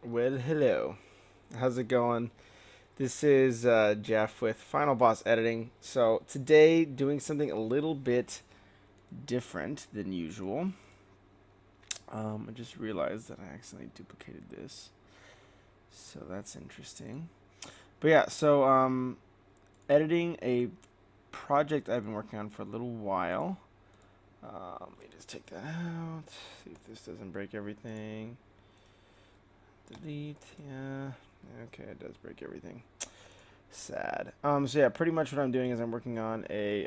Well, hello. How's it going? This is Jeff with Final Boss Editing. So, today, doing something a little bit different than usual. I just realized that I accidentally duplicated this. So, that's interesting. But yeah, editing a project I've been working on for a little while. Let me just take that out. See if this doesn't break everything. Delete, yeah. Okay, it does break everything. Sad. So yeah, pretty much what I'm doing is I'm working on a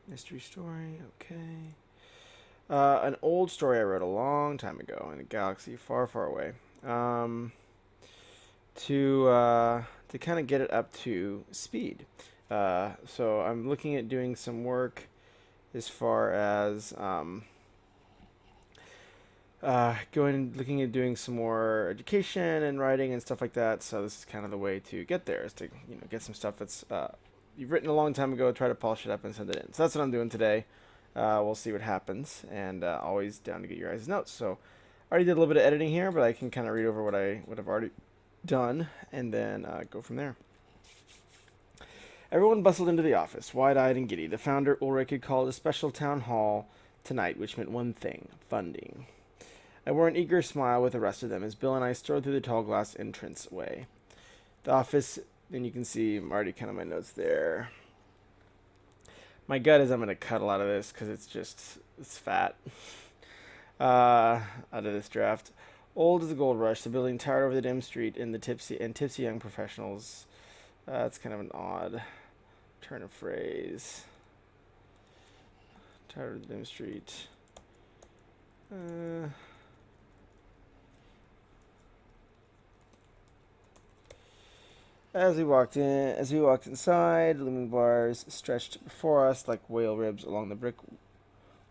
mystery story. Okay. An old story I wrote a long time ago in a galaxy far, far away. To kind of get it up to speed. So I'm looking at doing some work as far as looking at doing some more education and writing and stuff like that. So this is kind of the way to get there, is to get some stuff that's you've written a long time ago, try to polish it up and send it in. So that's what I'm doing today. We'll see what happens, and always down to get your guys' notes. So I already did a little bit of editing here, but I can kind of read over what I've already done, and then go from there. Everyone bustled into the office, wide-eyed and giddy. The founder Ulrich had called a special town hall tonight, which meant one thing: funding. I wore an eager smile with the rest of them as Bill and I strode through the tall glass entranceway. The office, and you can see I'm already kind of my notes there. My gut is I'm going to cut a lot of this because it's fat. Out of this draft. Old as the gold rush, the building towered over the dim street and the tipsy young professionals. That's kind of an odd turn of phrase. Towered over the dim street. As we walked inside, looming bars stretched before us like whale ribs along the brick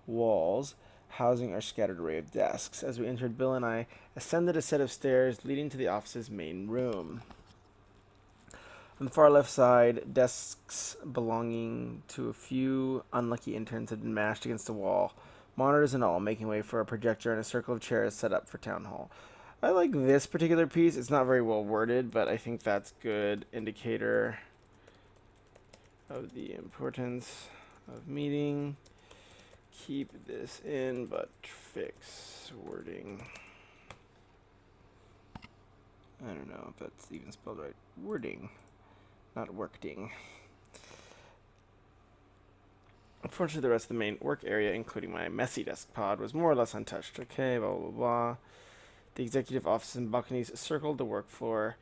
walls, housing our scattered array of desks. As we entered, Bill and I ascended a set of stairs leading to the office's main room. On the far left side, desks belonging to a few unlucky interns had been mashed against the wall, monitors and all, making way for a projector and a circle of chairs set up for town hall. I like this particular piece. It's not very well worded, but I think that's good indicator of the importance of meeting. Keep this in, but fix wording. I don't know if that's even spelled right. Wording, not working. Unfortunately, the rest of the main work area, including my messy desk pod, was more or less untouched. Okay, blah, blah, blah. The executive offices and balconies circled the work floor,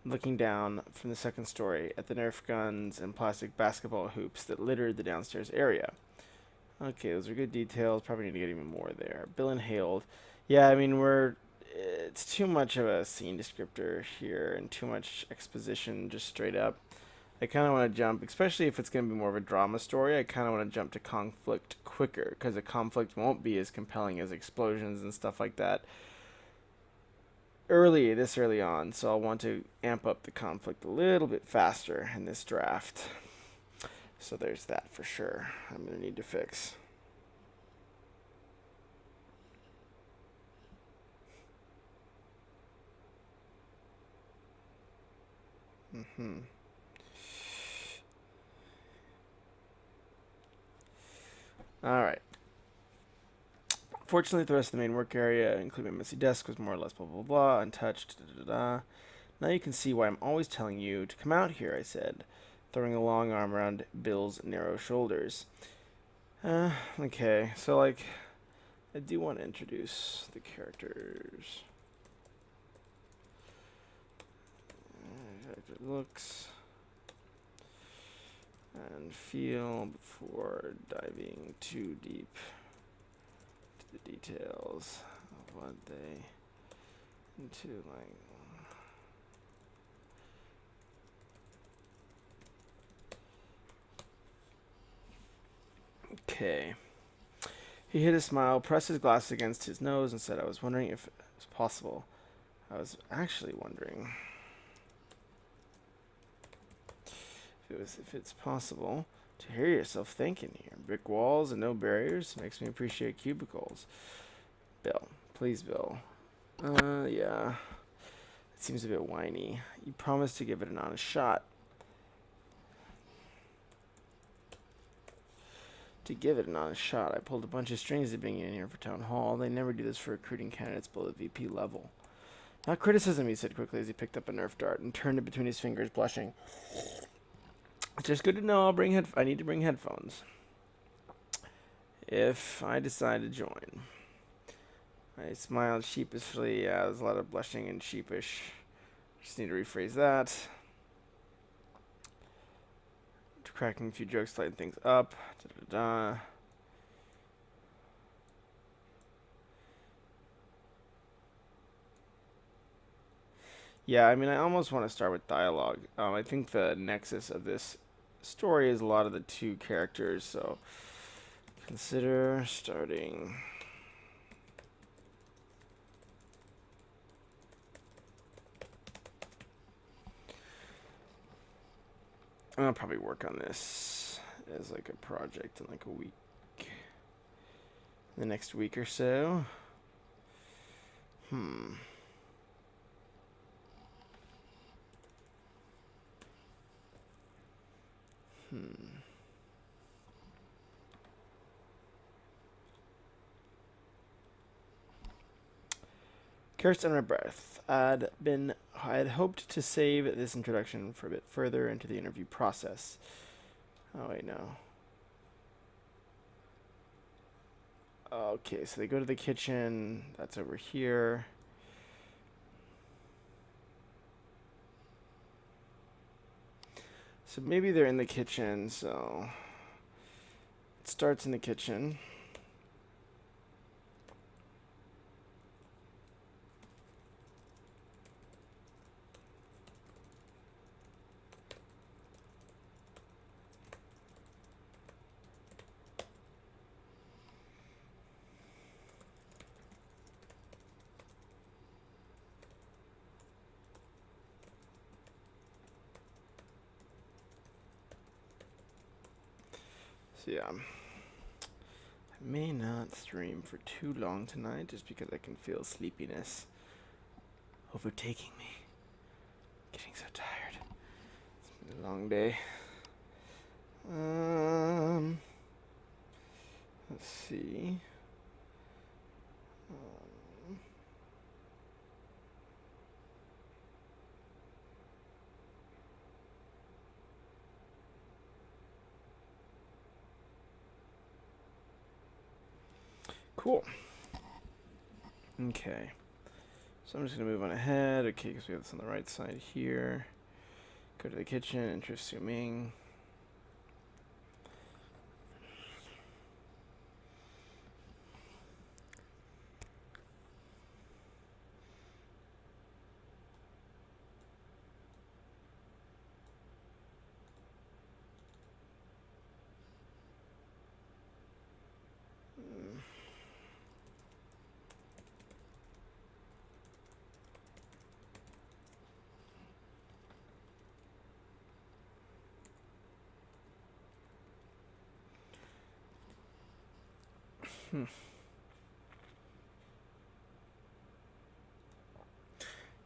looking down from the second story at the Nerf guns and plastic basketball hoops that littered the downstairs area. Okay, those are good details. Probably need to get even more there. Bill inhaled. Yeah, I mean, it's too much of a scene descriptor here and too much exposition just straight up. I kind of want to jump, especially if it's going to be more of a drama story, I kind of want to jump to conflict quicker, because the conflict won't be as compelling as explosions and stuff like that this early on, so I'll want to amp up the conflict a little bit faster in this draft. So there's that for sure. I'm going to need to fix. All right. Fortunately, the rest of the main work area, including my messy desk, was more or less blah, blah, blah, untouched, da, da, da. Now you can see why I'm always telling you to come out here, I said, throwing a long arm around Bill's narrow shoulders. Okay, so, I do want to introduce the characters. Character looks and feel before diving too deep the details of what they into Okay. He hid a smile, pressed his glasses against his nose, and said, I was wondering if it was possible. I was actually wondering if it's possible to hear yourself thinking here. Brick walls and no barriers makes me appreciate cubicles. Bill. Please, Bill. Yeah. It seems a bit whiny. You promised to give it an honest shot. To give it an honest shot, I pulled a bunch of strings to bring you in here for town hall. They never do this for recruiting candidates below the VP level. Not criticism, he said quickly as he picked up a Nerf dart and turned it between his fingers, blushing. It's just good to know I need to bring headphones. If I decide to join. I smiled sheepishly. Yeah, there's a lot of blushing and sheepish. Just need to rephrase that. Cracking a few jokes, lighten things up. Da-da-da. Yeah, I mean, I almost want to start with dialogue. I think the nexus of this story is a lot of the two characters, so consider starting. I'll probably work on this as like a project in like a week. The next week or so. Cursed under my breath. I had hoped to save this introduction for a bit further into the interview process. Oh wait, no. Okay, so they go to the kitchen. That's over here. So maybe they're in the kitchen, so it starts in the kitchen. So yeah, I may not stream for too long tonight just because I can feel sleepiness overtaking me. Getting so tired. It's been a long day. Let's see. Cool. Okay. So I'm just going to move on ahead. Okay, because we have this on the right side here. Go to the kitchen, interesting.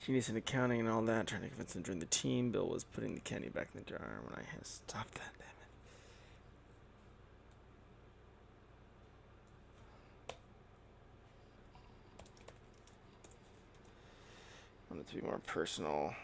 Genius in accounting and all that, trying to convince him to join the team. Bill was putting the candy back in the jar when I had stopped that, damn it. I want it to be more personal.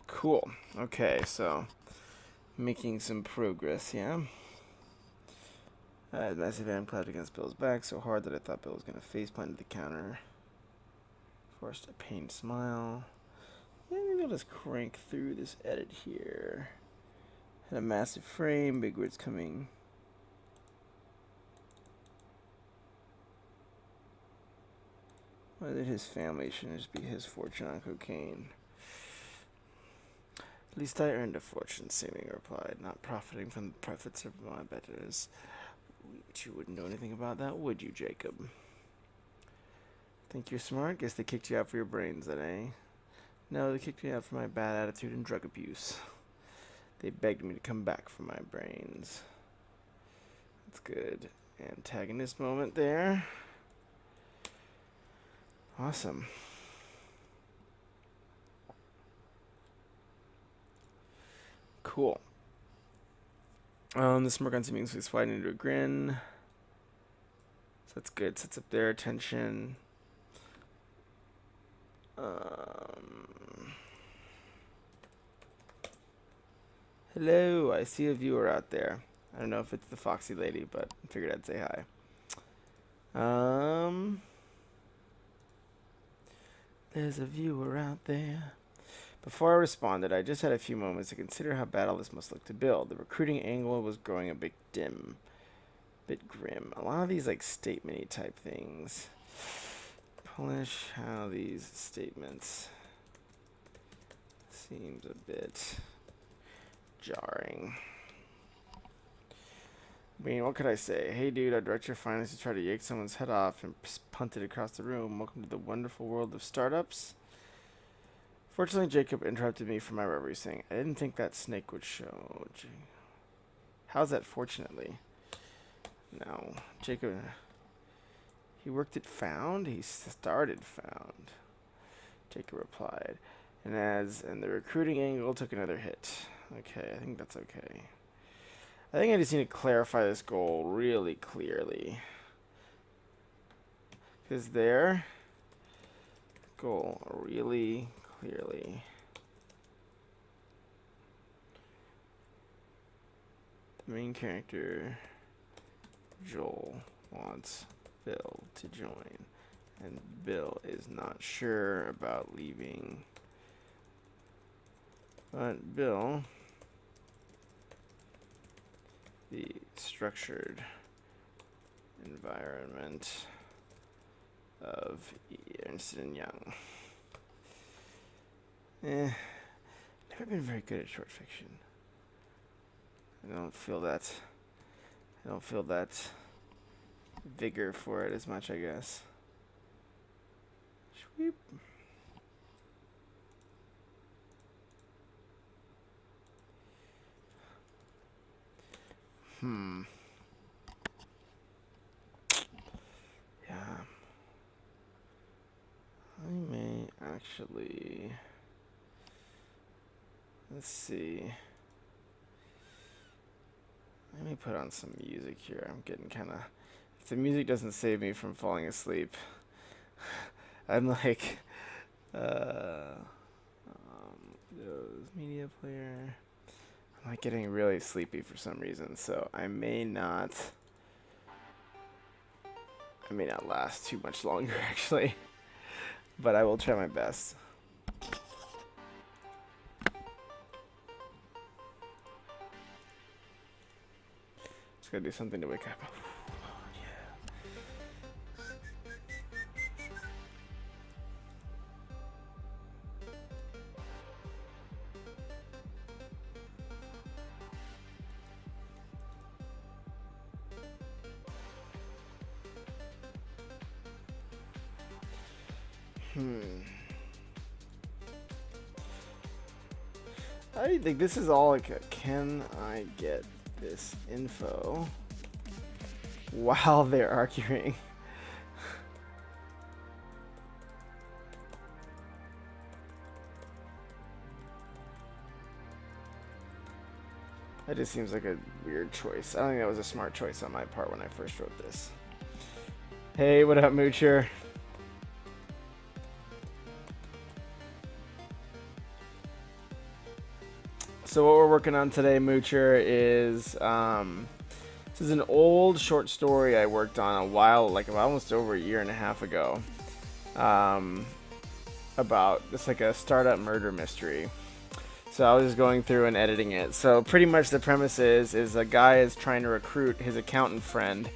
Cool. Okay, so making some progress, yeah. I had massive hand clapped against Bill's back so hard that I thought Bill was going to faceplant into the counter. Forced a pained smile. Yeah, maybe I'll just crank through this edit here. Had a massive frame, big words coming. Why did his family shouldn't just be his fortune on cocaine? At least I earned a fortune, Seeming replied, not profiting from the profits of my betters. But you wouldn't know anything about that, would you, Jacob? Think you're smart? Guess they kicked you out for your brains, then, eh? No, they kicked me out for my bad attitude and drug abuse. They begged me to come back for my brains. That's good. Antagonist moment there. Awesome. Cool. The smirk on Seeming's face widened into a grin. So that's good. Sets up their attention. Hello, I see a viewer out there. I don't know if it's the foxy lady, but I figured I'd say hi. There's a viewer out there. Before I responded, I just had a few moments to consider how bad all this must look to Bill. The recruiting angle was growing a bit grim. A lot of these like statement-y type things. Polish how these statements seems a bit jarring. I mean, what could I say? Hey dude, I direct your finance to try to yank someone's head off and punt it across the room. Welcome to the wonderful world of startups. Fortunately, Jacob interrupted me from my reverie, saying, I didn't think that snake would show. How's that fortunately? No. Jacob, he worked at Found? He started Found. Jacob replied. And the recruiting angle took another hit. Okay, I think that's okay. I think I just need to clarify this goal really clearly. Because their goal really clearly. The main character, Joel, wants Bill to join. And Bill is not sure about leaving. But Bill, the structured environment of Ernst & Young. Never been very good at short fiction. I don't feel that vigor for it as much, I guess. Sweep. Yeah. I may actually... Let's see. Let me put on some music here. I'm getting kind of... If the music doesn't save me from falling asleep, I'm like... media player... I'm like getting really sleepy for some reason, so I may not last too much longer, actually. But I will try my best. Just gotta do something to wake up. I think this is all like a, can I get this info while they're arguing? That just seems like a weird choice. I don't think that was a smart choice on my part when I first wrote this. Hey, what up, Moocher? So what we're working on today, Moocher, is this is an old short story I worked on a while, like almost over a year and a half ago, about it's like a startup murder mystery. So I was just going through and editing it. So pretty much the premise is a guy is trying to recruit his accountant friend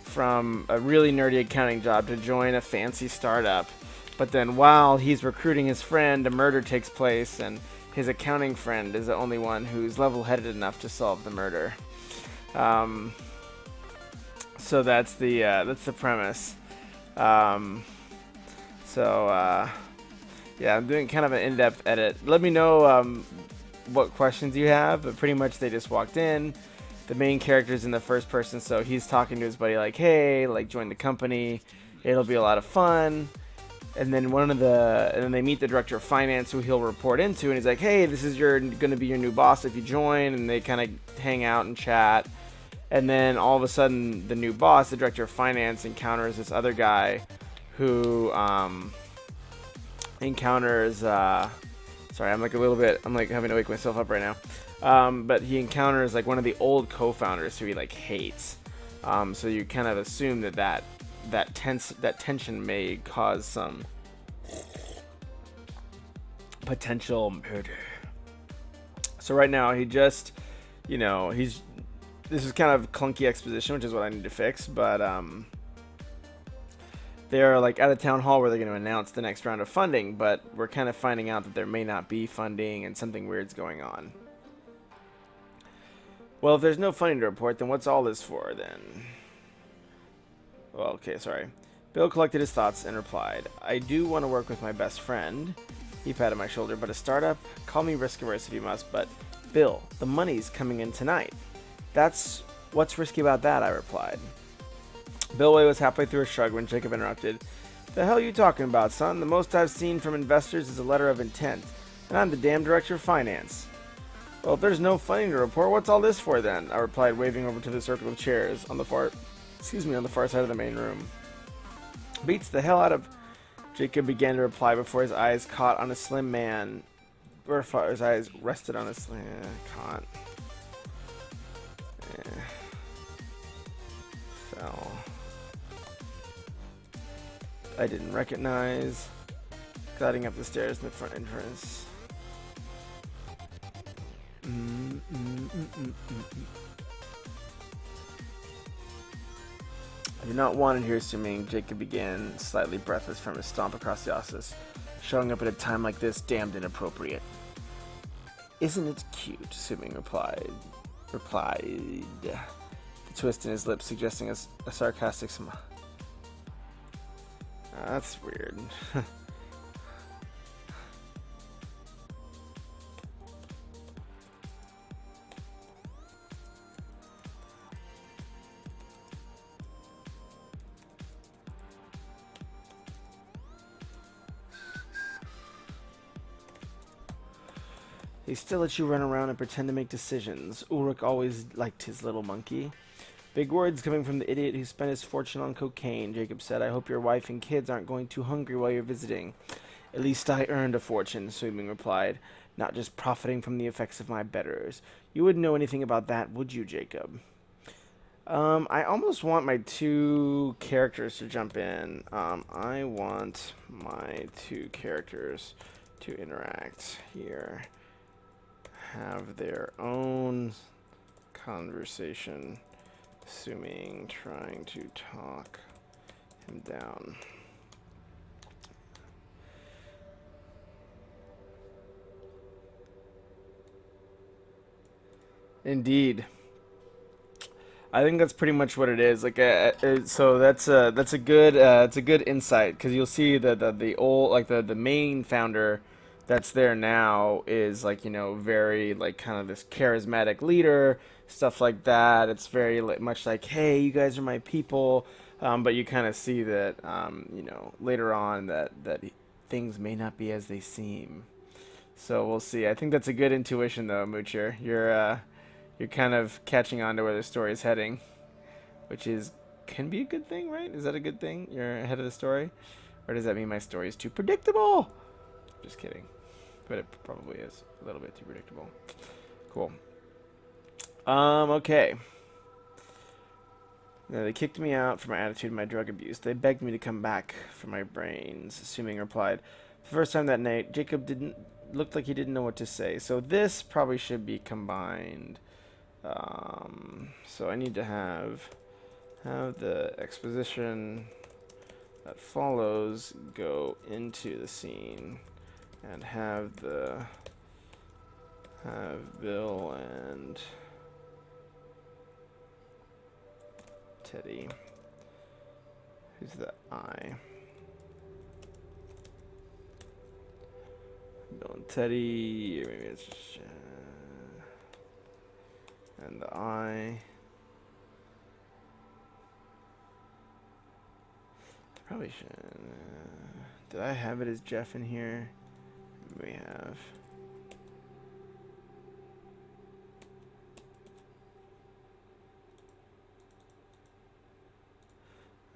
from a really nerdy accounting job to join a fancy startup. But then while he's recruiting his friend, a murder takes place and his accounting friend is the only one who's level-headed enough to solve the murder. So that's the premise. Yeah, I'm doing kind of an in-depth edit. Let me know what questions you have, but pretty much they just walked in. The main character's in the first person, so he's talking to his buddy like, hey, like, join the company. It'll be a lot of fun. And then they meet the director of finance, who he'll report into, and he's like, hey, this is going to be your new boss if you join. And they kind of hang out and chat. And then all of a sudden, the new boss, the director of finance, encounters this other guy who encounters sorry, I'm like having to wake myself up right now. But he encounters like one of the old co-founders who he like hates. So you kind of assume that tension may cause some potential murder. So right now he just, this is kind of clunky exposition, which is what I need to fix, but they're like at a town hall where they're going to announce the next round of funding, but we're kind of finding out that there may not be funding and something weird's going on. Well, if there's no funding to report, then what's all this for then? Well, okay, sorry. Bill collected his thoughts and replied, I do want to work with my best friend. He patted my shoulder, but a startup? Call me risk-averse if you must, but Bill, the money's coming in tonight. What's risky about that, I replied. Billway was halfway through a shrug when Jacob interrupted. The hell you talking about, son? The most I've seen from investors is a letter of intent, and I'm the damn director of finance. Well, if there's no funding to report, what's all this for then? I replied, waving over to the circle of chairs on the far side of the main room. Beats the hell out of... Jacob began to reply before his eyes caught on a slim man. Or his eyes rested on a slim... Caught. Fell. I didn't recognize. Gliding up the stairs in the front entrance. I do not want it here, assuming. Jacob began, slightly breathless from his stomp across the office. Showing up at a time like this, damned inappropriate. Isn't it cute? Assuming replied. The twist in his lips suggesting a sarcastic smile. That's weird. He still lets you run around and pretend to make decisions. Ulrich always liked his little monkey. Big words coming from the idiot who spent his fortune on cocaine, Jacob said. I hope your wife and kids aren't going too hungry while you're visiting. At least I earned a fortune, Swimming replied, not just profiting from the effects of my betters. You wouldn't know anything about that, would you, Jacob? I almost want my two characters to jump in. I want my two characters to interact here. Have their own conversation, assuming trying to talk him down. Indeed. I think that's pretty much what it is. Like, so that's a good it's a good insight, because you'll see that the old, like the main founder that's there now is like, very like kind of this charismatic leader, stuff like that. It's very much like, hey, you guys are my people, but you kind of see that later on that things may not be as they seem. So we'll see. I think that's a good intuition though, Moocher. You're kind of catching on to where the story is heading, which can be a good thing, right? Is that a good thing? You're ahead of the story? Or does that mean my story is too predictable? Just kidding. But it probably is a little bit too predictable. Cool. Okay. Now, they kicked me out for my attitude and my drug abuse. They begged me to come back for my brains, Assuming replied. For the first time that night, Jacob looked like he didn't know what to say. So this probably should be combined. So I need to have the exposition that follows go into the scene, and have the have Bill and Teddy. Who's the I? Bill and Teddy, or maybe it's just, and the I. Probably should. Did I have it as Jeff in here? We have.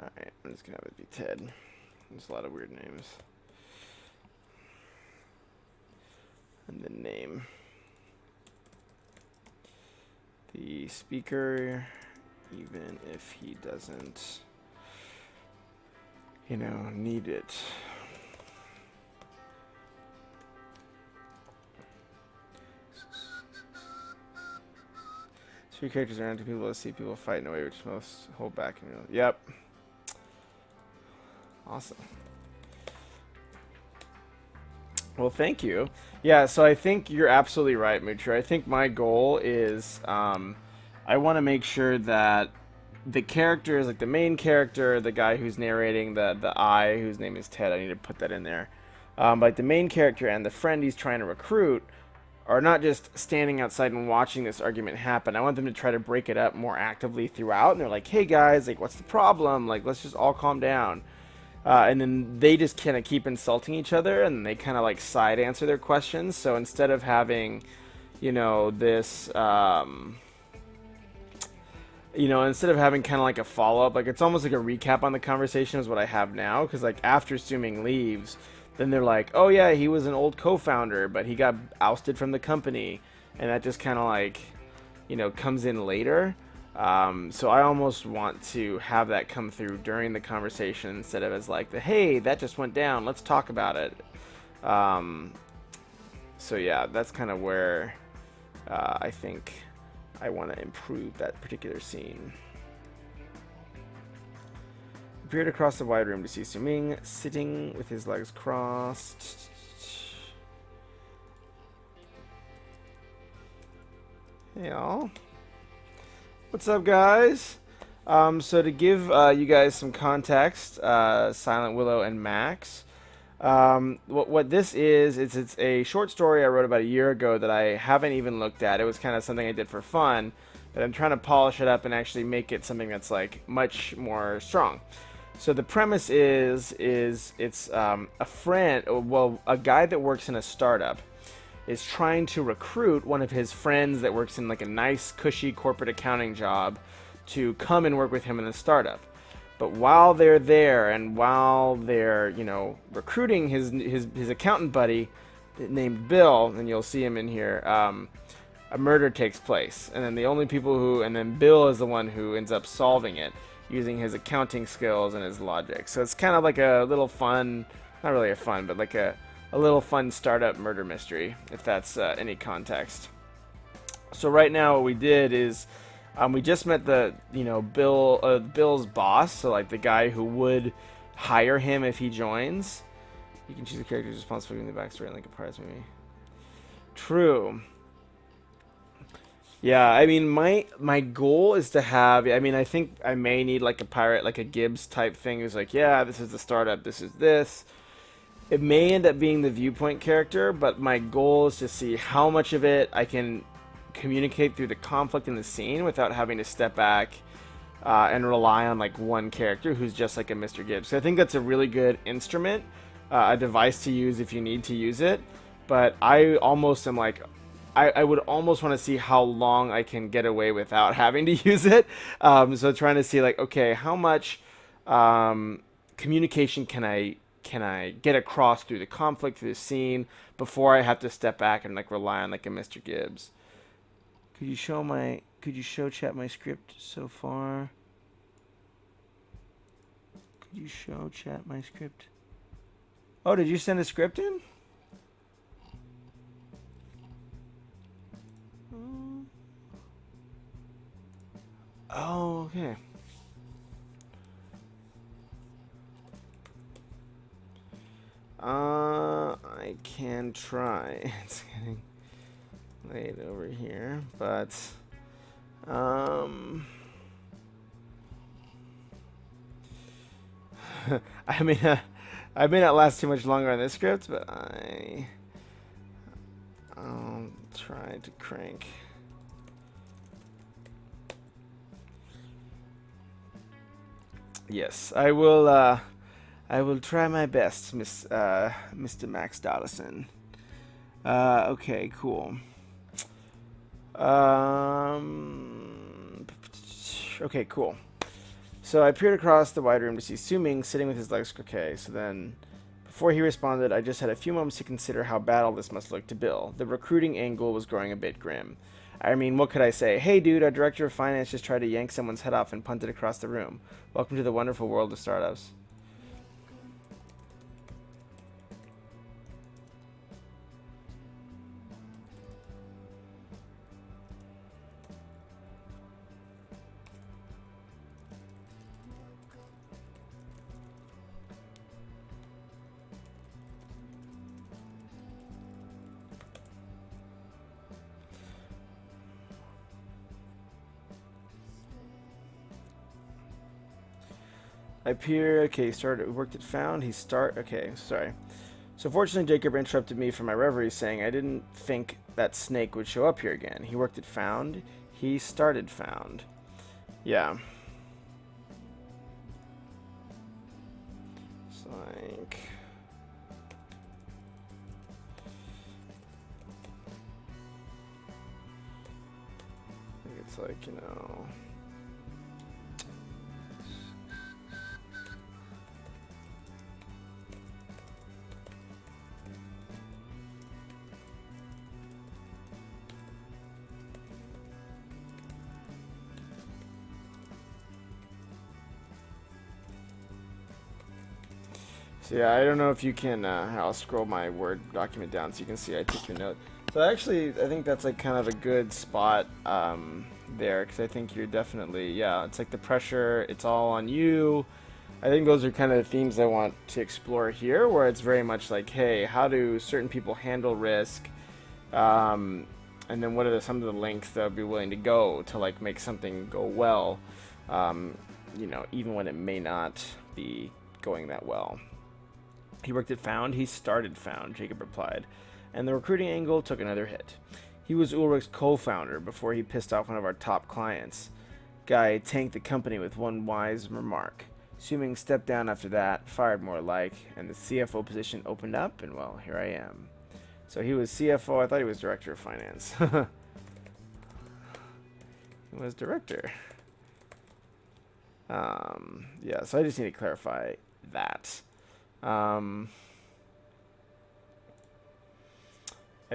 Alright, I'm just gonna have it be Ted. There's a lot of weird names. And the name. The speaker, even if he doesn't, you know, need it. Three characters around two people to see people fight in a way which most hold back. Yep. Awesome. Well, thank you. Yeah, so I think you're absolutely right, Mutra. I think my goal is I want to make sure that the characters, like the main character, the guy who's narrating, the I, whose name is Ted, I need to put that in there. But the main character and the friend he's trying to recruit are not just standing outside and watching this argument happen. I want them to try to break it up more actively throughout. And they're like, hey guys, like, what's the problem? Like, let's just all calm down. And then they just kind of keep insulting each other, and they kind of like side answer their questions. So instead of having, you know, this, instead of having kind of like a follow-up, like it's almost like a recap on the conversation is what I have now. Because like after Suming leaves, then they're like, oh yeah, he was an old co-founder, but he got ousted from the company. And that just kind of like, you know, comes in later. So I almost want to have that come through during the conversation instead of as like the, hey, that just went down, let's talk about it. So yeah, that's kind of where I think I want to improve that particular scene. Appeared across the wide room to see Suming sitting with his legs crossed. Hey y'all. What's up, guys? So to give you guys some context, Silent Willow and Max, what this is, it's a short story I wrote about a year ago that I haven't even looked at. It was kind of something I did for fun, but I'm trying to polish it up and actually make it something that's like much more strong. So the premise is it's a friend, well, a guy that works in a startup is trying to recruit one of his friends that works in like a nice, cushy corporate accounting job to come and work with him in the startup. But while they're there and while they're, you know, recruiting his accountant buddy named Bill, and you'll see him in here, a murder takes place. And then and then Bill is the one who ends up solving it using his accounting skills and his logic. So it's kind of like a little fun, not really a fun, but like a little fun startup murder mystery, if that's any context. So right now what we did is we just met Bill's boss, so like the guy who would hire him if he joins. You can choose the characters responsible for giving the backstory and like a prize movie. True. Yeah, I mean, my goal is to have, I mean, I think I may need like a pirate, like a Gibbs type thing who's like, yeah, this is the startup, this is this. It may end up being the viewpoint character, but my goal is to see how much of it I can communicate through the conflict in the scene without having to step back and rely on like one character who's just like a Mr. Gibbs. So I think that's a really good instrument, a device to use if you need to use it. But I almost am like, I would almost want to see how long I can get away without having to use it. So trying to see like, okay, how much communication can I get across through the conflict, through the scene, before I have to step back and like rely on like a Mr. Gibbs. Could you show chat my script so far? Could you show chat my script? Oh, did you send a script in? Oh, okay. I can try. It's getting laid over here, but I mean, I may not last too much longer on this script, but I'll try to crank. Yes, I will. I will try my best, Mr. Max Dollison. Okay, cool. Okay, cool. So I peered across the wide room to see Suming sitting with his legs croquet. So then, before he responded, I just had a few moments to consider how bad all this must look to Bill. The recruiting angle was growing a bit grim. I mean, what could I say? Hey, dude, our director of finance just tried to yank someone's head off and punt it across the room. Welcome to the wonderful world of startups. I peer. Okay, started. Worked at Found. Okay, sorry. So fortunately, Jacob interrupted me from my reverie, saying I didn't think that Snake would show up here again. He worked at Found. He started Found. Yeah. It's like. I think it's like, you know. So yeah, I don't know if you can, I'll scroll my Word document down so you can see I took your note. So actually, I think that's like kind of a good spot there, because I think you're definitely, yeah, it's like the pressure, it's all on you. I think those are kind of the themes I want to explore here, where it's very much like, hey, how do certain people handle risk? And then what are some of the lengths they'll be willing to go to like make something go well, you know, even when it may not be going that well. He worked at Found. He started Found, Jacob replied. And the recruiting angle took another hit. He was Ulrich's co-founder before he pissed off one of our top clients. Guy tanked the company with one wise remark. Suming stepped down after that, fired more like, and the CFO position opened up, and well, here I am. So he was CFO. I thought he was director of finance. He was director. Yeah, so I just need to clarify that. I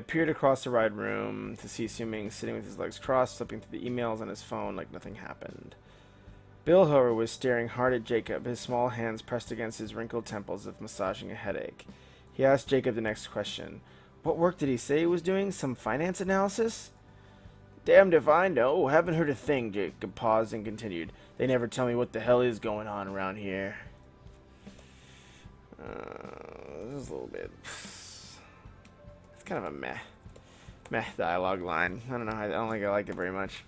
peered across the wide room to see Suming sitting with his legs crossed, flipping through the emails on his phone like nothing happened. Bill, however, was staring hard at Jacob, his small hands pressed against his wrinkled temples as if massaging a headache. He asked Jacob the next question. What work did he say he was doing? Some finance analysis? Damned if I know. Haven't heard a thing, Jacob paused and continued. They never tell me what the hell is going on around here. This is a little bit... It's kind of a meh dialogue line. I don't know. I don't think I like it very much.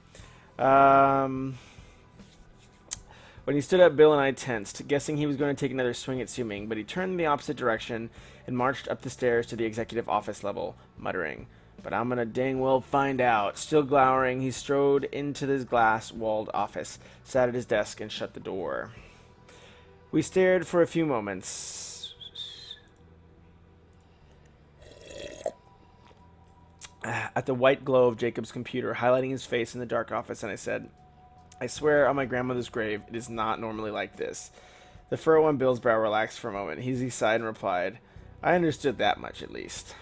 When he stood up, Bill and I tensed, guessing he was going to take another swing at Suming, but he turned in the opposite direction and marched up the stairs to the executive office level, muttering, "But I'm gonna dang well find out." Still glowering, he strode into his glass-walled office, sat at his desk, and shut the door. We stared for a few moments at the white glow of Jacob's computer, highlighting his face in the dark office, and I said, I swear on my grandmother's grave, it is not normally like this. The furrow on Bill's brow relaxed for a moment. He sighed and replied, I understood that much at least.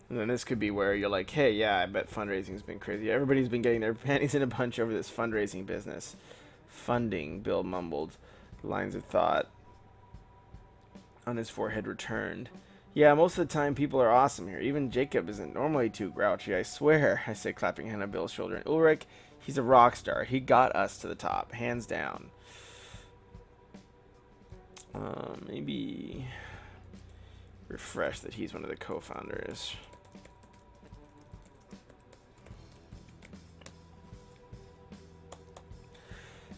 And then this could be where you're like, hey, yeah, I bet fundraising's been crazy. Everybody's been getting their panties in a bunch over this fundraising business. Funding, Bill mumbled. Lines of thought on his forehead returned. Yeah, most of the time people are awesome here. Even Jacob isn't normally too grouchy, I swear, I said, clapping hand on Bill's shoulder. And Ulrich, He's a rock star. He got us to the top, hands down. Maybe refresh that he's one of the co-founders.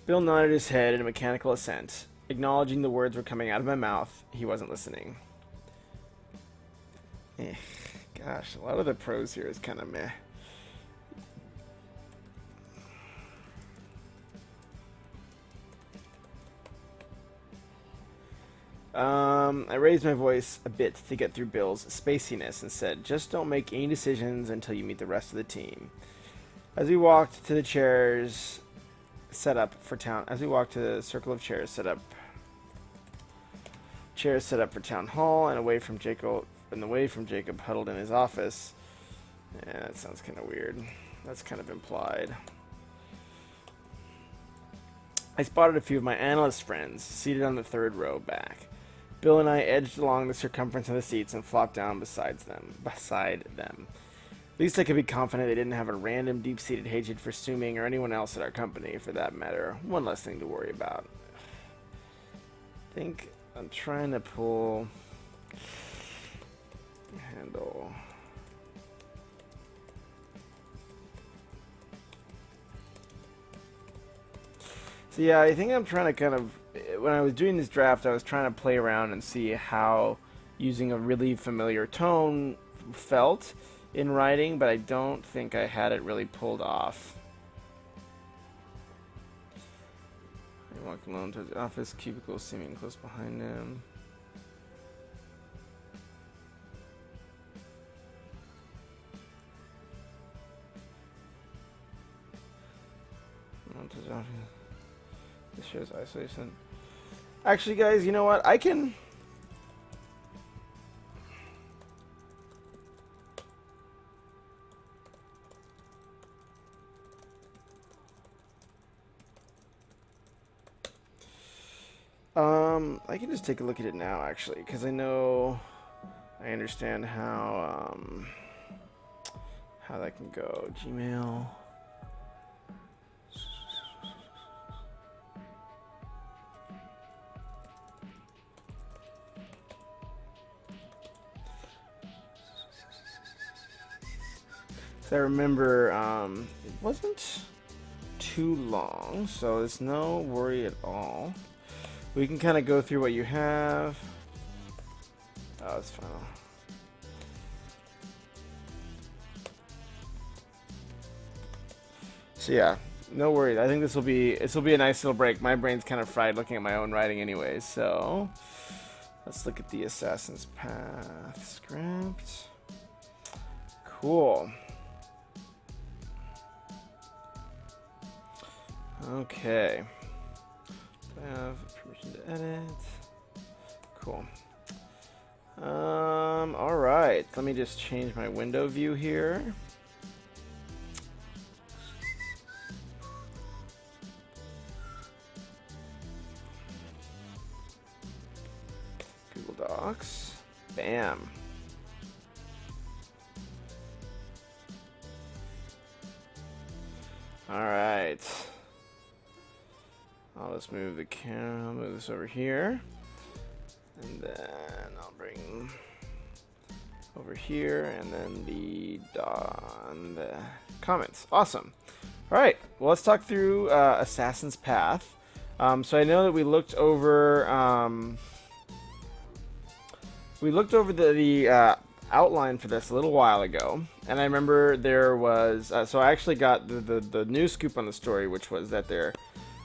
Bill nodded his head in a mechanical assent, acknowledging the words were coming out of my mouth. He wasn't listening. Gosh, a lot of the prose here is kind of meh. I raised my voice a bit to get through Bill's spaciness and said, "Just don't make any decisions until you meet the rest of the team." As we walked to the chairs set up for town, as we walked to the circle of chairs set up for town hall, and away from Jacob huddled in his office. Yeah, that sounds kind of weird. That's kind of implied. I spotted a few of my analyst friends seated on the third row back. Bill and I edged along the circumference of the seats and flopped down beside them. At least I could be confident they didn't have a random deep-seated hatred for Suming or anyone else at our company, for that matter. One less thing to worry about. I think I'm trying to pull handle. So yeah, I think I'm trying to kind of, when I was doing this draft, I was trying to play around and see how using a really familiar tone felt in writing, but I don't think I had it really pulled off. I walked alone to the office cubicle, seeming close behind him. This shows isolation. Actually, guys, you know what? I can... I can just take a look at it now, actually, because I understand how that can go. Gmail. So I remember it wasn't too long, so it's no worry at all. We can kind of go through what you have. Oh, it's fine. So yeah, no worries. I think this will be a nice little break. My brain's kind of fried looking at my own writing anyway. So let's look at the Assassin's Path script. Cool. Okay. I have permission to edit. Cool. Alright. Let me just change my window view here. Google Docs. Bam. Alright. Let's move the camera. I'll move this over here. And then I'll bring over here and then the comments. Awesome. All right. Well, let's talk through Assassin's Path. So I know that we looked over the outline for this a little while ago, and I remember there was so I actually got the new scoop on the story, which was that there.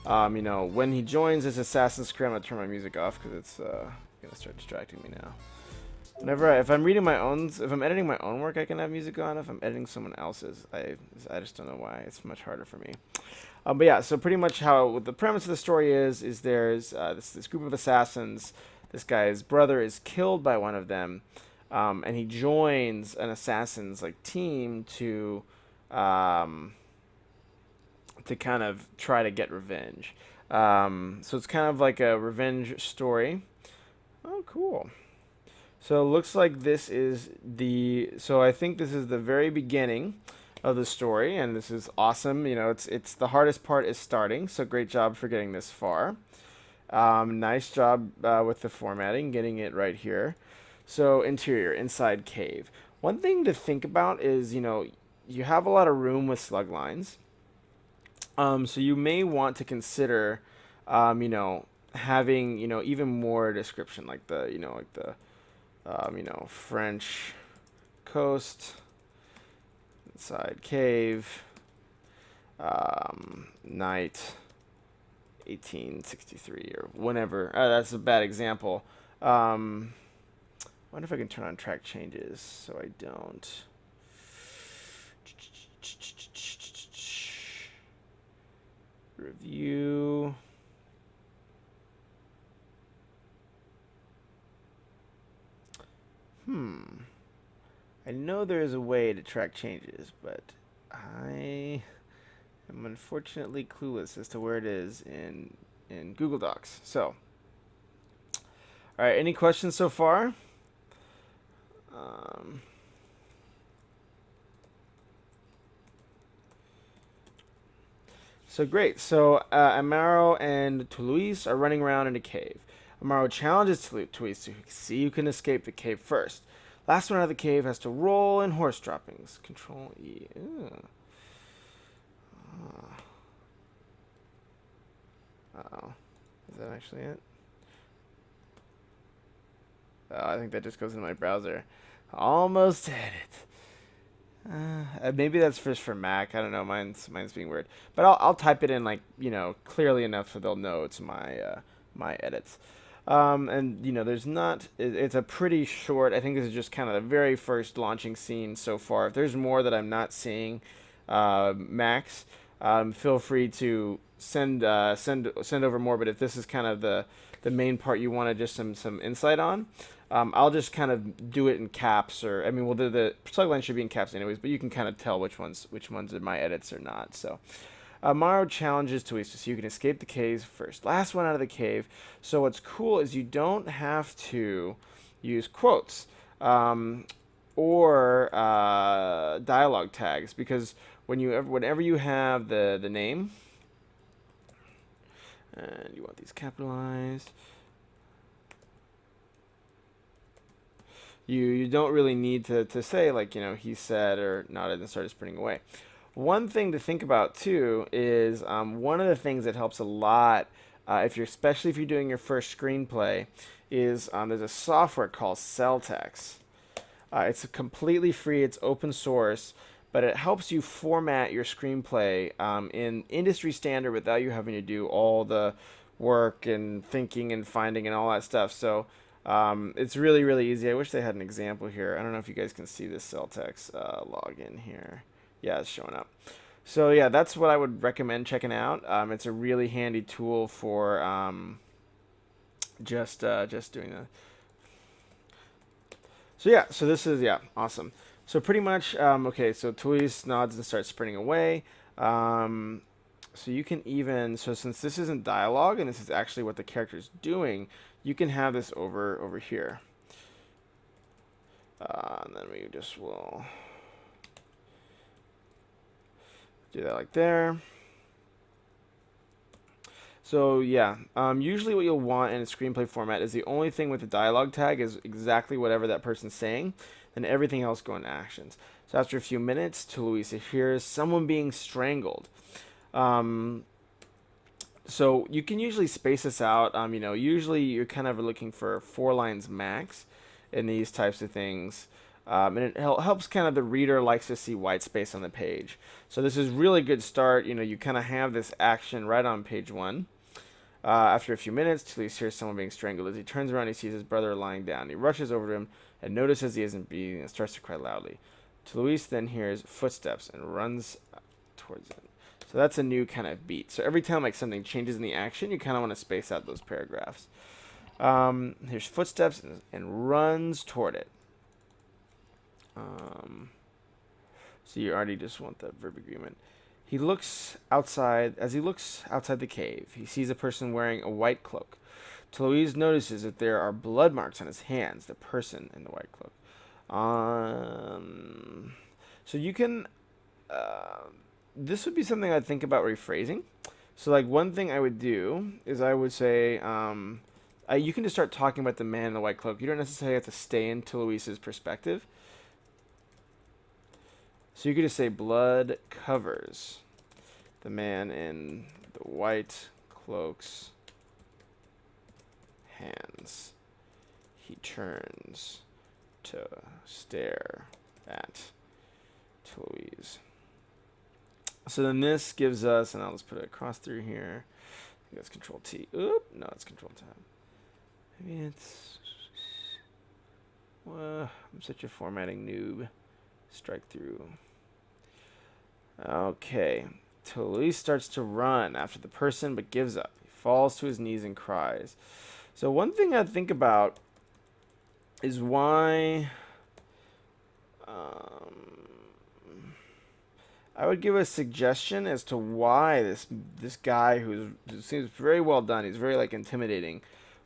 You know, when he joins this Assassin's Creed, I'm gonna turn my music off because it's gonna start distracting me now. If I'm editing my own work, I can have music on. If I'm editing someone else's, I just don't know why. It's much harder for me. But yeah, so pretty much how the premise of the story is there's this group of assassins. This guy's brother is killed by one of them, and he joins an assassin's team to kind of try to get revenge. So it's kind of like a revenge story. Oh, cool. So it looks like this is so I think this is the very beginning. of the story, and this is awesome. You know, it's the hardest part is starting, so great job for getting this far. Nice job with the formatting, getting it right here. So interior, inside cave. One thing to think about is, you know, you have a lot of room with slug lines. So you may want to consider, you know, having, you know, even more description, like the, you know, like the, you know, French coast, inside cave, night, 1863 or whenever. That's a bad example. Wonder if I can turn on track changes so I don't. Review. I know there is a way to track changes, but I am unfortunately clueless as to where it is in Google Docs. So, all right, any questions so far? So great. So Amaro and Toulouse are running around in a cave. Amaro challenges Toulouse to see who can escape the cave first. Last one out of the cave has to roll in horse droppings. Control E. Uh-oh. Is that actually it? Oh, I think that just goes into my browser. Almost had it. Maybe that's first for Mac. I don't know. Mine's being weird. But I'll type it in like, you know, clearly enough so they'll know it's my edits. And you know, there's not. It's a pretty short. I think this is just kind of the very first launching scene so far. If there's more that I'm not seeing, Max, feel free to send over more. But if this is kind of the main part you wanted just some insight on, I'll just kind of do it in caps, or I mean, well, the slug line should be in caps anyways, but you can kind of tell which ones are my edits or not. So, Maro challenges Toulouse to see who can escape the caves first. Last one out of the cave. So what's cool is you don't have to use quotes or dialogue tags, because whenever you have the name and you want these capitalized, you don't really need to say, like, you know, he said or nodded and started sprinting away. One thing to think about too is one of the things that helps a lot, especially if you're doing your first screenplay, is there's a software called Celtex. It's completely free. It's open source, but it helps you format your screenplay in industry standard without you having to do all the work and thinking and finding and all that stuff. So it's really, really easy. I wish they had an example here. I don't know if you guys can see this Celtex login here. Yeah, it's showing up. So yeah, that's what I would recommend checking out. It's a really handy tool for just doing that. So yeah, so this is, yeah, awesome. So pretty much, okay, so Toulouse nods and starts sprinting away. So you can even, so since this isn't dialogue and this is actually what the character is doing, you can have this over here. And then we just will do that like there. So yeah, usually what you'll want in a screenplay format is the only thing with the dialogue tag is exactly whatever that person's saying, and everything else go into actions. So after a few minutes, Toulouse hears someone being strangled. So you can usually space this out. You know, usually you're kind of looking for 4 lines max in these types of things. And it helps kind of the reader likes to see white space on the page. So this is really good start. You know, you kind of have this action right on page 1. After a few minutes, Toulouse hears someone being strangled. As he turns around, he sees his brother lying down. He rushes over to him and notices he isn't breathing and starts to cry loudly. Toulouse then hears footsteps and runs towards him. So that's a new kind of beat. So every time like something changes in the action, you kind of want to space out those paragraphs. Here's footsteps and runs toward it. So you already just want the verb agreement. He looks outside. As he looks outside the cave, he sees a person wearing a white cloak. Toulouse notices that there are blood marks on his hands, the person in the white cloak. So you can this would be something I'd think about rephrasing. So, like, one thing I would do is I would say, you can just start talking about the man in the white cloak. You don't necessarily have to stay into Luis's perspective. So you could just say, blood covers the man in the white cloak's hands. He turns to stare at Louise. So then this gives us, and I'll just put it across through here. I think that's Control T. Oop, no, it's Control Tab. Maybe it's. I'm such a formatting noob. Strike through. Okay. Louise starts to run after the person, but gives up. He falls to his knees and cries. So one thing I'd think about is why. I would give a suggestion as to why this guy who seems very well done. He's very like intimidating.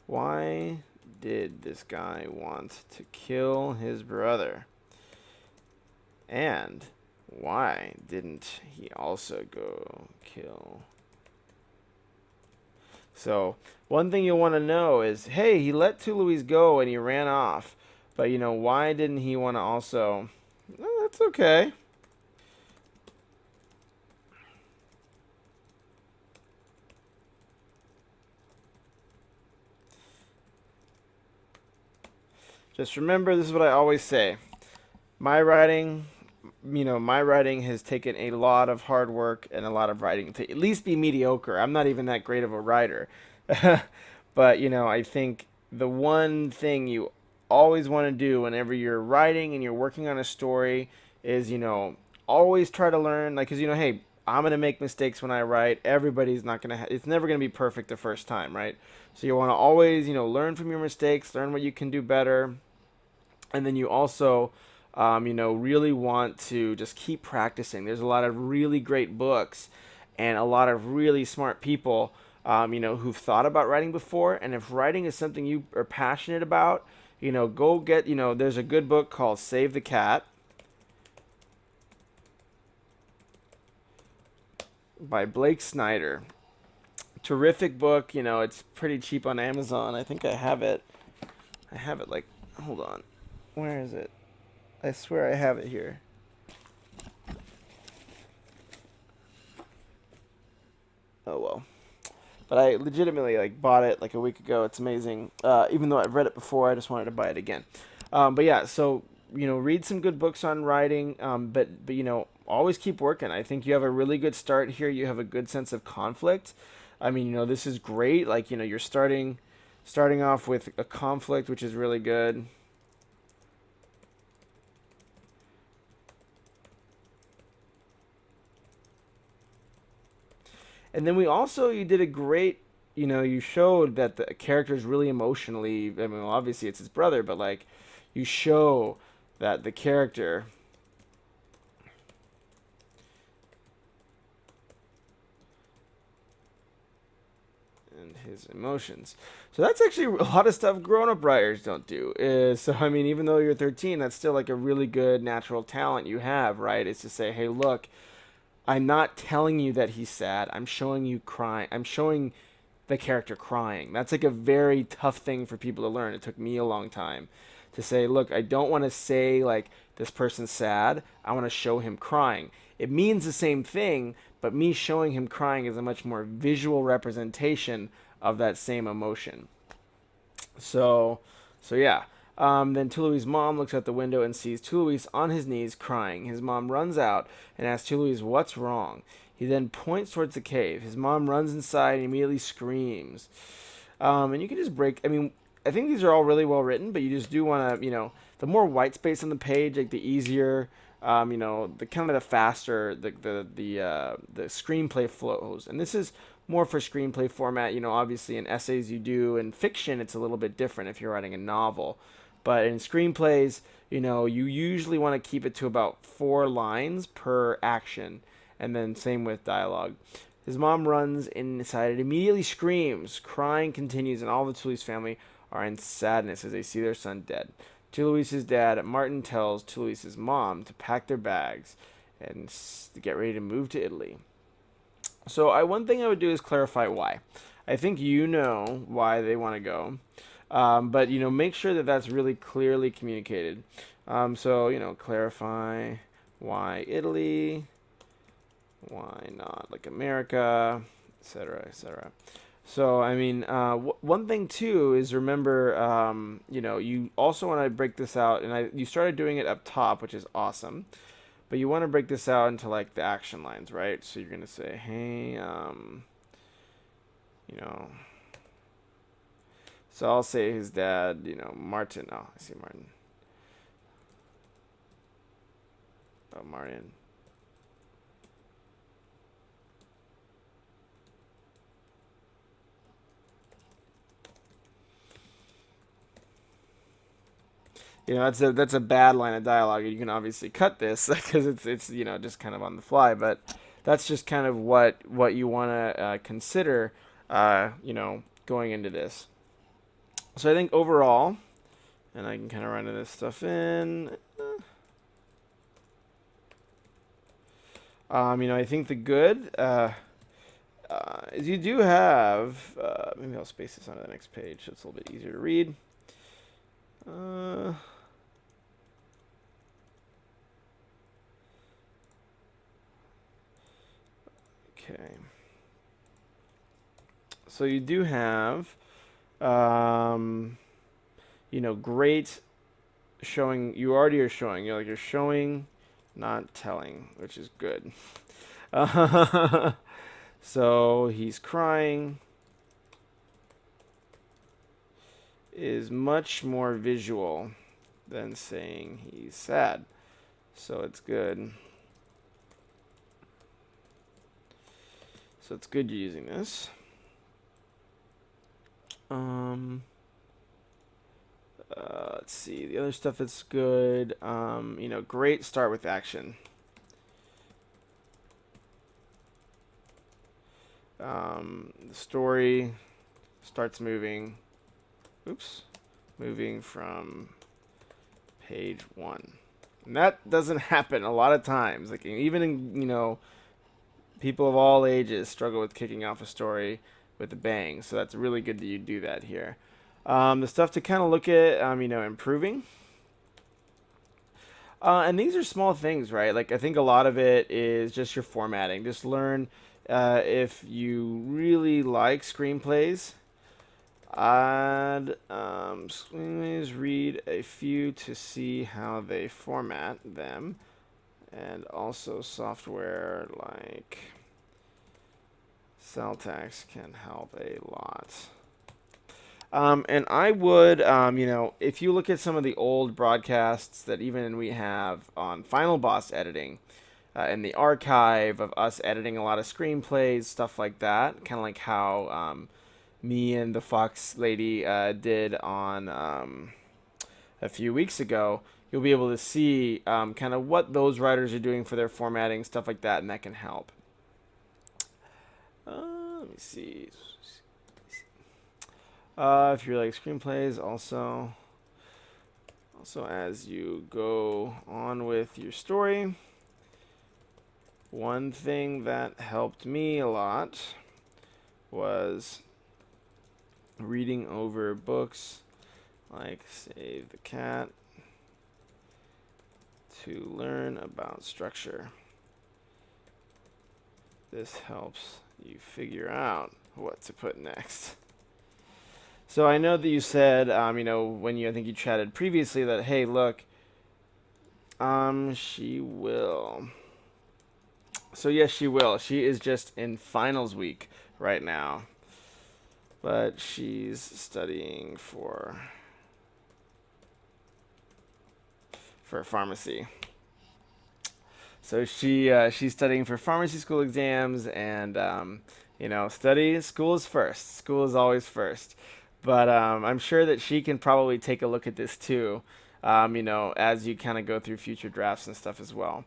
Why did this guy want to kill his brother? And why didn't he also go kill? So one thing you'll want to know is, hey, he let Louise go and he ran off. But, you know, why didn't he want to also... Oh, that's okay. Just remember, this is what I always say. My writing, my writing has taken a lot of hard work and a lot of writing to at least be mediocre. I'm not even that great of a writer. But, I think the one thing you always want to do whenever you're writing and you're working on a story is, always try to learn. Like, because, hey, I'm going to make mistakes when I write. Everybody's not going to, it's never going to be perfect the first time, right? So you want to always, learn from your mistakes, learn what you can do better. And then you also, really want to just keep practicing. There's a lot of really great books and a lot of really smart people, who've thought about writing before. And if writing is something you are passionate about, go get, there's a good book called Save the Cat by Blake Snyder. Terrific book. It's pretty cheap on Amazon. I think I have it. Like, hold on. Where is it? I swear I have it here. Oh well. But I legitimately bought it like a week ago. It's amazing. Even though I've read it before, I just wanted to buy it again. But yeah, so read some good books on writing. But always keep working. I think you have a really good start here. You have a good sense of conflict. I mean, this is great. Like, you're starting off with a conflict, which is really good. And then you did a great, you showed that the character is really emotionally, I mean, obviously it's his brother, but like, you show that the character and his emotions. So that's actually a lot of stuff grown-up writers don't do. So, I mean, even though you're 13, that's still like a really good natural talent you have, right? It's to say, hey, look, I'm not telling you that he's sad. I'm showing you crying. I'm showing the character crying. That's like a very tough thing for people to learn. It took me a long time to say, look, I don't want to say like this person's sad. I want to show him crying. It means the same thing, but me showing him crying is a much more visual representation of that same emotion. So yeah. Then Tului's mom looks out the window and sees Tuluis on his knees crying. His mom runs out and asks Tuluis what's wrong. He then points towards the cave. His mom runs inside and immediately screams. And you can just I think these are all really well written, but you just do want to, the more white space on the page, like the easier, the kind of the faster the screenplay flows. And this is more for screenplay format. Obviously in essays you do. In fiction, it's a little bit different if you're writing a novel. But in screenplays, you usually want to keep it to about 4 lines per action. And then same with dialogue. His mom runs inside and immediately screams. Crying continues, and all the Tuluis family are in sadness as they see their son dead. Tuluis's dad, Martin, tells Tuluis's mom to pack their bags and get ready to move to Italy. So one thing I would do is clarify why. I think you know why they want to go, but make sure that that's really clearly communicated. So clarify why Italy, why not like America, etc., etc. So I mean, one thing too is remember, you also want to break this out, and you started doing it up top, which is awesome. But you want to break this out into like the action lines, right? So you're gonna say, hey, you know. So I'll say his dad, Martin. Oh, I see Martin. Oh, Martin. That's a bad line of dialogue. You can obviously cut this because it's just kind of on the fly, but that's just kind of what you want to consider, going into this. So I think overall, and I can kind of run this stuff in. I think the good is you do have. Maybe I'll space this onto the next page so it's a little bit easier to read. Okay. So you do have, great showing. You already are showing. You're showing, not telling, which is good. So he's crying is much more visual than saying he's sad. So it's good. So it's good you're using this. Let's see. The other stuff that's good. Great start with action. The story starts moving. Moving from page 1. And that doesn't happen a lot of times. Like even in, people of all ages struggle with kicking off a story with a bang. So that's really good that you do that here. The stuff to kind of look at, improving. And these are small things, right? Like I think a lot of it is just your formatting. Just learn if you really like screenplays. Screenplays, read a few to see how they format them. And also software like Celtax can help a lot. And I would, if you look at some of the old broadcasts that even we have on Final Boss editing, in the archive of us editing a lot of screenplays, stuff like that, kind of like how me and the Fox lady did on a few weeks ago, you'll be able to see kind of what those writers are doing for their formatting, stuff like that, and that can help. Let me see. If you like screenplays, also as you go on with your story, one thing that helped me a lot was reading over books like Save the Cat to learn about structure. This helps you figure out what to put next. So I know that you said, I think you chatted previously that, hey, look, she will. So yes, she will. She is just in finals week right now, but she's studying for pharmacy. So she's studying for pharmacy school exams, and school is first. School is always first. But I'm sure that she can probably take a look at this too, as you kind of go through future drafts and stuff as well.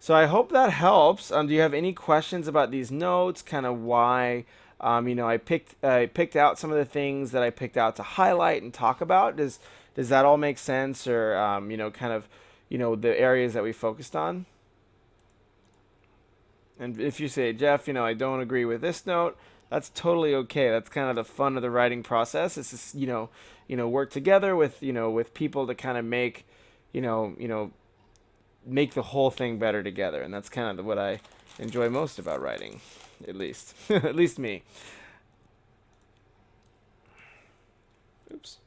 So I hope that helps. Do you have any questions about these notes? Kind of why, I picked out some of the things that I picked out to highlight and talk about. Does that all make sense, or kind of the areas that we focused on? And if you say, Jeff, I don't agree with this note, that's totally okay. That's kind of the fun of the writing process. It's just, work together with, with people to kind of make, make the whole thing better together. And that's kind of what I enjoy most about writing, at least, at least me. Oops.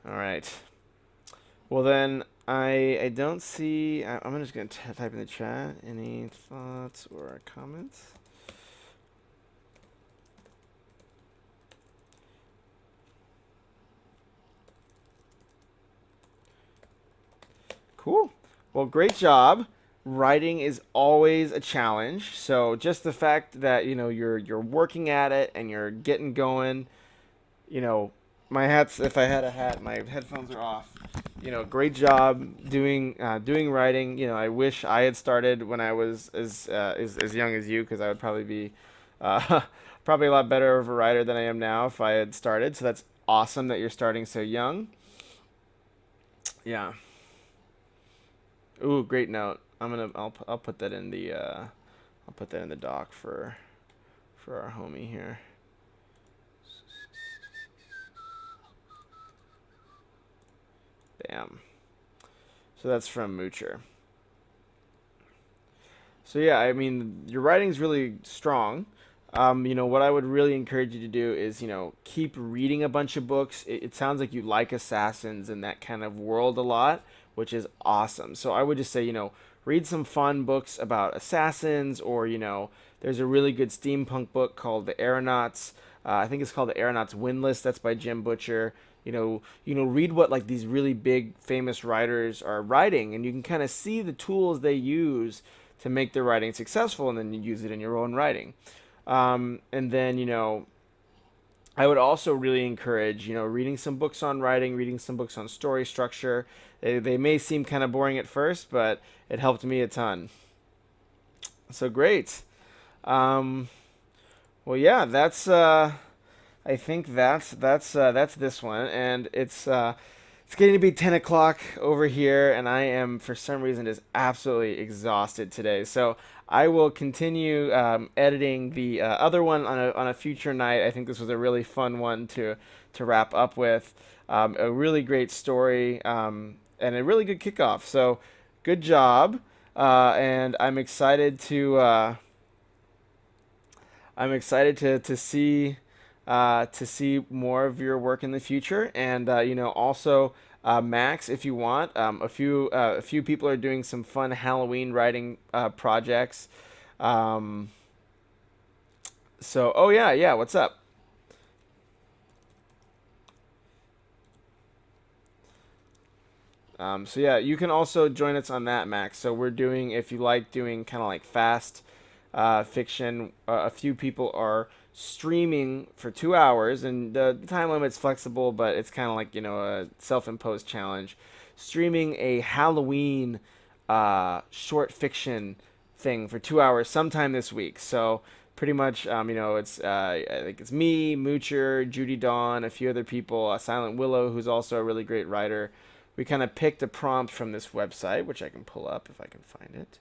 All right. Well then, I don't see. I'm just gonna type in the chat. Any thoughts or comments? Cool. Well, great job. Writing is always a challenge. So just the fact that you're working at it and you're getting going. You know, my hat's. If I had a hat, my headphones are off. Great job doing writing. I wish I had started when I was as young as you, because I would probably be probably a lot better of a writer than I am now if I had started. So that's awesome that you're starting so young. Yeah. Ooh, great note. I'll put that in the I'll put that in the doc for our homie here. Bam. So that's from Moocher. So yeah, I mean, your writing's really strong. What I would really encourage you to do is, keep reading a bunch of books. It sounds like you like assassins and that kind of world a lot, which is awesome. So I would just say, read some fun books about assassins, or, there's a really good steampunk book called The Aeronauts. I think it's called The Aeronauts Windlass. That's by Jim Butcher. Read what like these really big famous writers are writing, and you can kind of see the tools they use to make their writing successful, and then you use it in your own writing. And then, I would also really encourage, reading some books on writing, reading some books on story structure. They may seem kind of boring at first, but it helped me a ton. So great. Um, well, yeah, I think that's this one, and it's getting to be 10 o'clock over here, and I am, for some reason, just absolutely exhausted today. So I will continue editing the other one on a future night. I think this was a really fun one to wrap up with. A really great story, and a really good kickoff. So good job, and I'm excited to see more of your work in the future. And also, Max, if you want, a few people are doing some fun Halloween writing projects. Um, oh yeah, yeah, what's up? So yeah, you can also join us on that, Max. So we're doing, if you like doing kind of like fast fiction, a few people are streaming for 2 hours, and the time limit's flexible, but it's kind of like a self-imposed challenge. Streaming a Halloween short fiction thing for 2 hours sometime this week. So pretty much, it's I think it's me, Moocher, Judy Dawn, a few other people, Silent Willow, who's also a really great writer. We kind of picked a prompt from this website, which I can pull up if I can find it.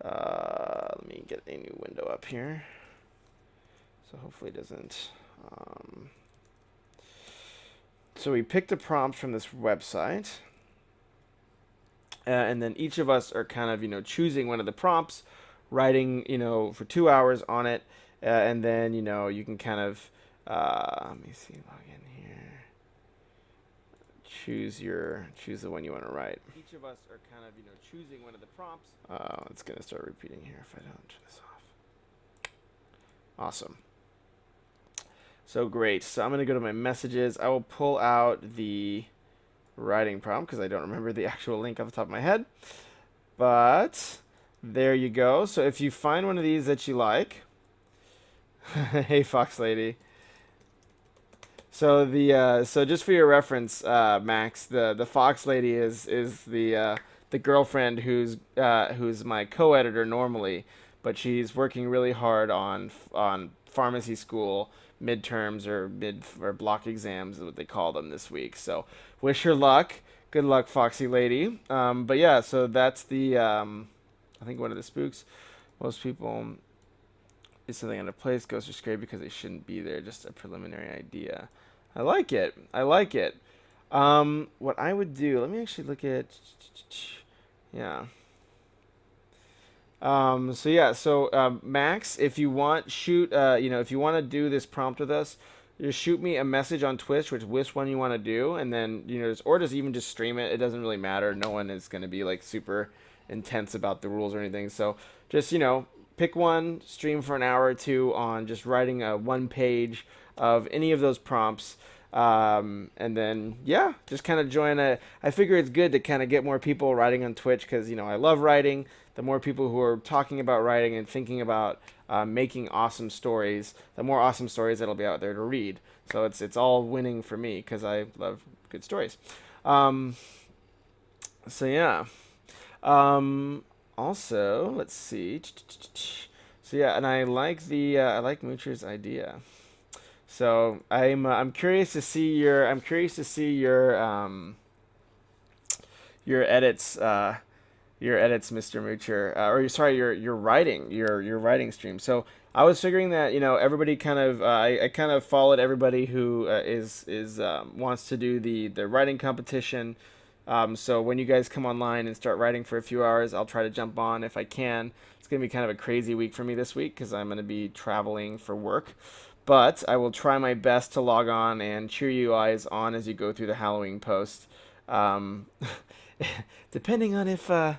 Let me get a new window up here. So hopefully it doesn't. So we picked a prompt from this website, and then each of us are kind of choosing one of the prompts, writing for 2 hours on it, and then you can kind of let me see, log in here. Choose the one you want to write. Each of us are kind of choosing one of the prompts. It's gonna start repeating here if I don't turn this off. Awesome. So great. So I'm gonna go to my messages. I will pull out the writing prompt because I don't remember the actual link off the top of my head. But there you go. So if you find one of these that you like, hey Fox Lady. So just for your reference, Max, the Fox Lady is the girlfriend who's my co-editor normally, but she's working really hard on pharmacy school midterms or block exams is what they call them this week. So wish her luck. Good luck, Foxy Lady. But yeah, so that's the I think one of the spooks. Most people is something out of place. Ghosts are scary because they shouldn't be there. Just a preliminary idea. I like it. I like it. What I would do? Let me actually look at. Yeah. So yeah, so Max, if you want, shoot. If you want to do this prompt with us, just shoot me a message on Twitch, which one you want to do, and then or just even just stream it. It doesn't really matter. No one is gonna be like super intense about the rules or anything. So just pick one, stream for an hour or two on just writing a 1 page of any of those prompts. And then yeah, just kind of join I figure it's good to kind of get more people writing on Twitch because I love writing. The more people who are talking about writing and thinking about making awesome stories, the more awesome stories that'll be out there to read. So it's all winning for me because I love good stories. So yeah. Also, let's see. So yeah, and I like I like Moocher's idea. So I'm curious to see your edits Mr. Moocher, or sorry, your writing stream. So I was figuring that everybody kind of I kind of followed everybody who is wants to do the writing competition. So when you guys come online and start writing for a few hours, I'll try to jump on if I can. It's gonna be kind of a crazy week for me this week because I'm gonna be traveling for work. But I will try my best to log on and cheer you guys on as you go through the Halloween post. Um, depending on if I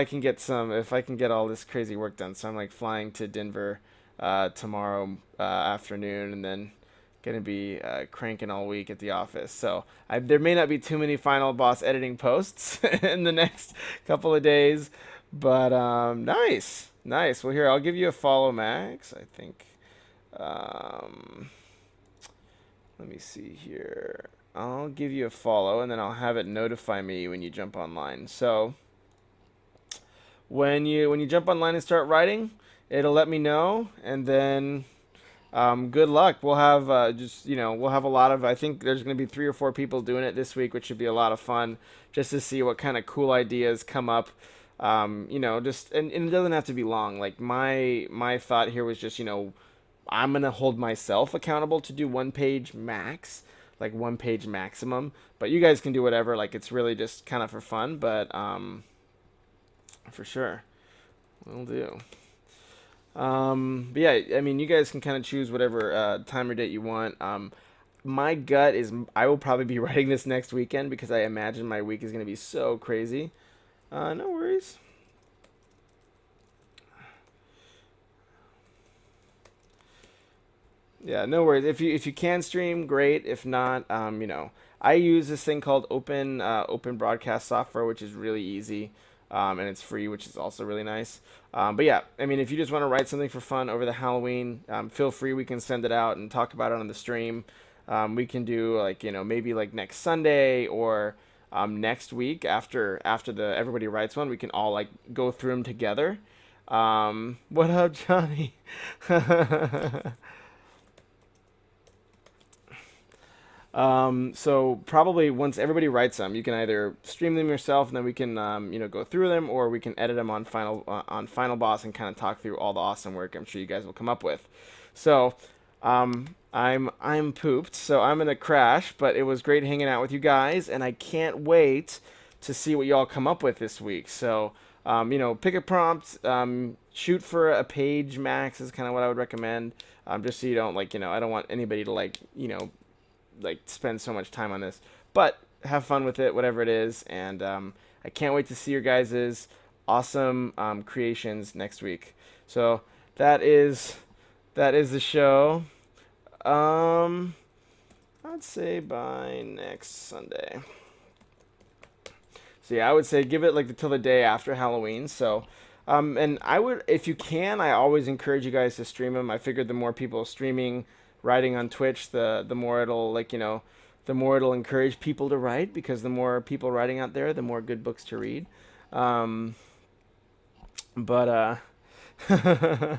can get all this crazy work done. So I'm like flying to Denver tomorrow afternoon, and then gonna be cranking all week at the office. So there may not be too many final boss editing posts in the next couple of days, but nice. Well, here I'll give you a follow, Max. I think. Let me see here. I'll give you a follow, and then I'll have it notify me when you jump online. So when you jump online and start writing, it'll let me know, and then good luck. We'll have we'll have a lot of. I think there's going to be 3 or 4 people doing it this week, which should be a lot of fun, just to see what kind of cool ideas come up. Just and it doesn't have to be long. Like my thought here was just I'm gonna hold myself accountable to do 1 page max, like 1 page maximum. But you guys can do whatever. Like it's really just kind of for fun. But for sure, will do. But yeah, I mean, you guys can kind of choose whatever time or date you want. My gut is I will probably be writing this next weekend because I imagine my week is gonna be so crazy. No worries. Yeah, no worries. If you can stream, great. If not, I use this thing called Open Broadcast software, which is really easy, and it's free, which is also really nice. But yeah, I mean, if you just want to write something for fun over the Halloween, feel free. We can send it out and talk about it on the stream. We can do like maybe like next Sunday or next week after the everybody writes one. We can all like go through them together. What up, Johnny? So probably once everybody writes them, you can either stream them yourself, and then we can, go through them, or we can edit them on Final Boss and kind of talk through all the awesome work I'm sure you guys will come up with. So, I'm pooped, so I'm gonna crash. But it was great hanging out with you guys, and I can't wait to see what y'all come up with this week. So, pick a prompt, shoot for a page max is kind of what I would recommend. Just so you don't I don't want anybody to spend so much time on this, but have fun with it, whatever it is. And I can't wait to see your guys's awesome creations next week. So that is the show. I'd say by next Sunday. So yeah, I would say give it till the day after Halloween. So and I would, if you can, I always encourage you guys to stream them. I figured the more people streaming writing on Twitch, the more it'll the more it'll encourage people to write, because the more people writing out there, the more good books to read. But the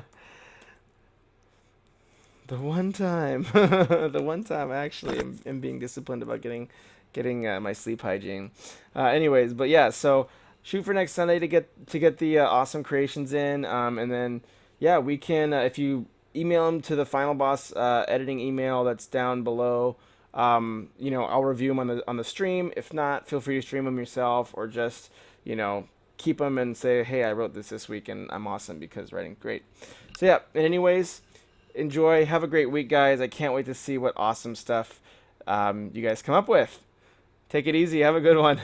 one time, the one time I actually am being disciplined about getting getting my sleep hygiene. Anyways, but yeah, so shoot for next Sunday to get the awesome creations in, and then yeah, we can if you email them to the Final Boss editing email that's down below. You know, I'll review them on the stream. If not, feel free to stream them yourself, or just you know keep them and say, hey, I wrote this week and I'm awesome because writing great. So yeah. And anyways, enjoy. Have a great week, guys. I can't wait to see what awesome stuff you guys come up with. Take it easy. Have a good one.